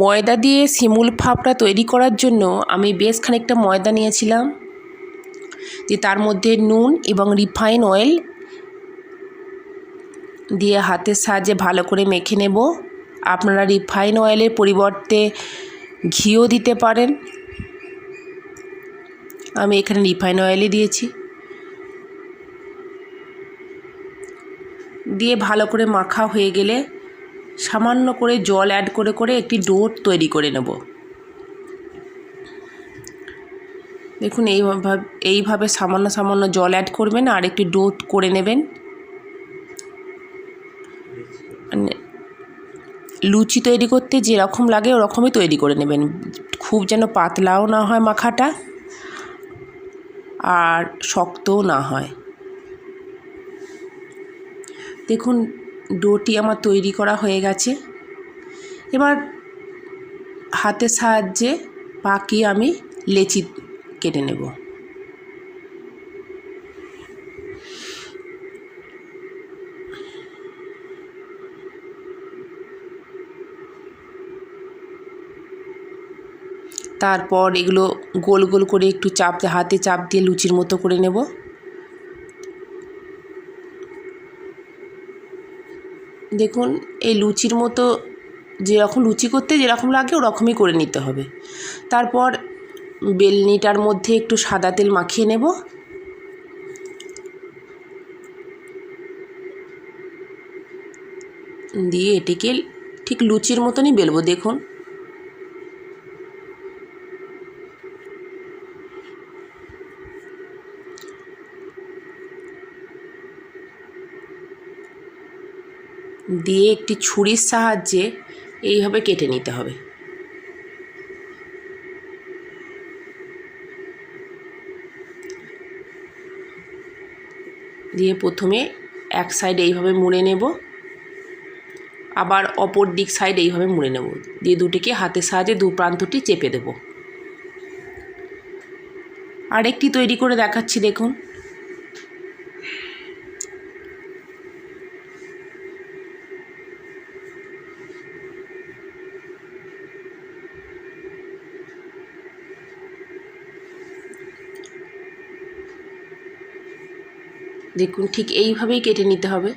ময়দা দিয়ে শিমুল ফাপড়া তৈরি করার জন্য আমি বেশ খানিকটা ময়দা নিয়েছিলাম, যে তার মধ্যে নুন এবং রিফাইন অয়েল দিয়ে হাতের সাহায্যে ভালো করে মেখে নেব। আপনারা রিফাইন অয়েলের পরিবর্তে ঘিও দিতে পারেন, আমি এখানে রিফাইন অয়েলই দিয়েছি। দিয়ে ভালো করে মাখা হয়ে গেলে সামান্য করে জল অ্যাড করে করে একটি ডো তৈরি করে নেব। দেখুন এইভাবে সামান্য সামান্য জল অ্যাড করবেন আর একটি ডো করে নেবেন। লুচি তৈরি করতে যেরকম লাগে ওরকমই তৈরি করে নেবেন, খুব যেন পাতলাও না হয় মাখাটা আর শক্তও না হয়। দেখুন ডোটি আমার তৈরি করা হয়ে গেছে। এবার হাতের সাহায্যে পাকিয়ে আমি লেচি কেটে নেব। তারপর এগুলো গোল গোল করে একটু হাতে চাপ দিয়ে লুচির মতো করে নেব। দেখুন এই লুচির মতো যেরকম লুচি করতে যেরকম লাগে ওরকমই করে নিতে হবে। তারপর বেলনিটার মধ্যে একটু সাদা তেল মাখিয়ে নেব। দিয়ে এটিকে ঠিক লুচির মতনই বেলবো। দেখুন দিয়ে একটি ছুরির সাহায্যে এইভাবে কেটে নিতে হবে। দিয়ে প্রথমে এক সাইড এইভাবে মুড়ে নেব, আবার অপর দিক সাইড এইভাবে মুড়ে নেব। দিয়ে দুটিকে হাতের সাহায্যে দু প্রান্তটি চেপে দেব। আরেকটি তৈরি করে দেখাচ্ছি। দেখুন দেখুন ঠিক এইভাবেই কেটে নিতে হবে।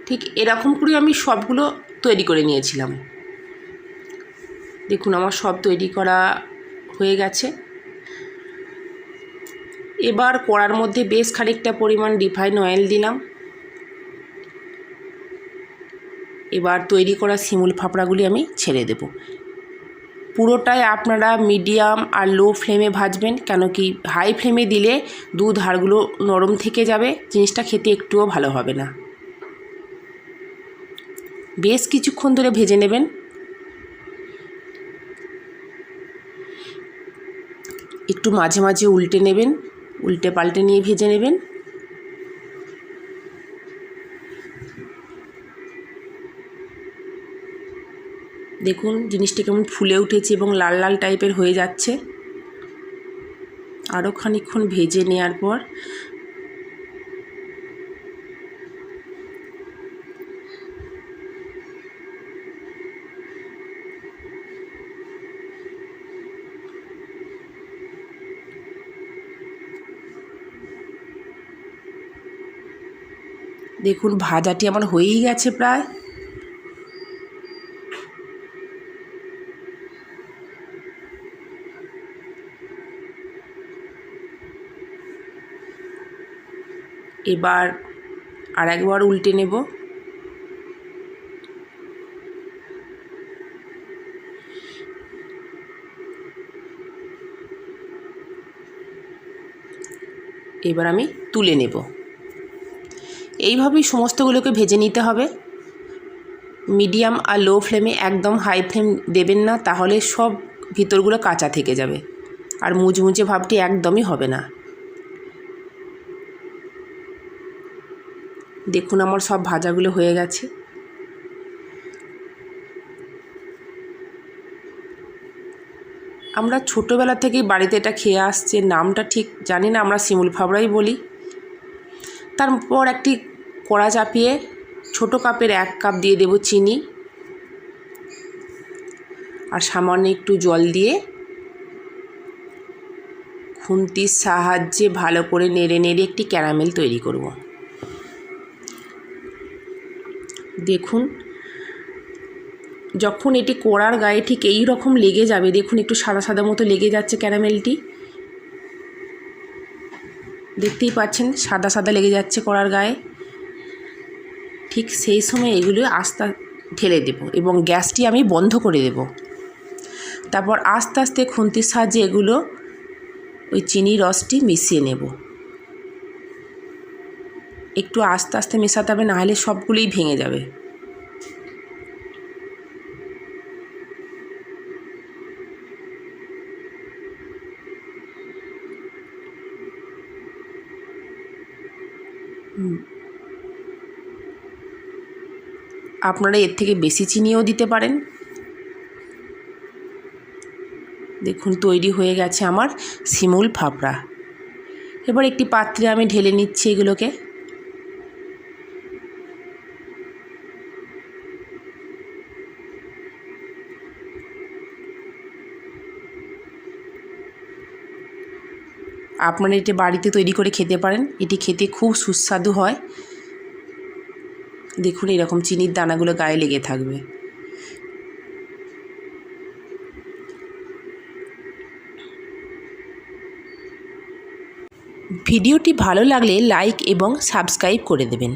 ঠিক এরকম করে আমি সবগুলো তৈরি করে নিয়েছিলাম। দেখুন আমার সব তৈরি করা হয়ে গেছে। এবার কড়ার মধ্যে বেশ খানিকটা পরিমাণ রিফাইন অয়েল দিলাম। এবার তৈরি করা শিমুল ফাপড়াগুলি আমি ছেড়ে দেব। পুরোটাই আপনারা মিডিয়াম আর লো ফ্লেমে ভাজবেন, কেন কি হাই ফ্লেমে দিলে দু ধারগুলো নরম থেকে যাবে, জিনিসটা খেতে একটুও ভালো হবে না। বেশ কিছুক্ষণ ধরে ভেজে নেবেন। একটু মাঝে মাঝে উল্টে নেবেন, উল্টে পাল্টে নিয়ে ভেজে নেবেন। দেখুন জিনিসটা কেমন ফুলে উঠেছে এবং লাল লাল টাইপের হয়ে যাচ্ছে। আরও খানিকক্ষণ ভেজে নেওয়ার পর দেখুন ভাজাটি আমার হয়েই গেছে প্রায়। এবার আরেকবার উল্টে নেব। এবার আমি তুলে নেব। এইভাবেই সমস্তগুলোকে ভেজে নিতে হবে। মিডিয়াম আর লো ফ্লেমে, একদম হাই ফ্লেম দেবেন না, তাহলে সব ভিতরগুলো কাঁচা থেকে যাবে আর মুচমুচে ভাবটি একদমই হবে না। দেখুন আমার সব ভাজাগুলো হয়ে গেছে। আমরা ছোটোবেলা থেকেই বাড়িতে এটা খেয়ে আসছে, নামটা ঠিক জানি না, আমরা শিমুল ফাবড়াই বলি। তারপর একটি কড়া চাপিয়ে ছোটো কাপের 1 কাপ দিয়ে দেব চিনি আর সামান্য একটু জল দিয়ে খুন্তির সাহায্যে ভালো করে নেড়ে নেড়ে একটি ক্যারামেল তৈরি করব। দেখুন যখন এটি কড়ার গায়ে ঠিক এই রকম লেগে যাবে, দেখুন একটু সাদা সাদা মতো লেগে যাচ্ছে ক্যারামেলটি, দেখতেই পাচ্ছেন সাদা সাদা লেগে যাচ্ছে কড়ার গায়ে। ঠিক সেই সময় এগুলো আস্তে ঢেলে দেব এবং গ্যাসটি আমি বন্ধ করে দেব। তারপর আস্তে আস্তে খুন্তির সাহায্যে এগুলো ওই চিনি রসটি মিশিয়ে নেব। একটু আস্তে আস্তে মেশাতে হবে, নাহলে সবগুলোই ভেঙে যাবে। আপনারা এর থেকে বেশি চিনিও দিতে পারেন। দেখুন তৈরি হয়ে গেছে আমার শিমুল ফাফড়া। এবার একটি পাত্রে আমি ঢেলে নিচ্ছি এগুলোকে। আপনারা এটি বাড়িতে তৈরি করে খেতে পারেন, এটি খেতে খুব সুস্বাদু হয়। দেখুন এরকম চিনির দানাগুলো গায়ে লেগে থাকবে। ভিডিওটি ভালো লাগলে লাইক এবং সাবস্ক্রাইব করে দেবেন।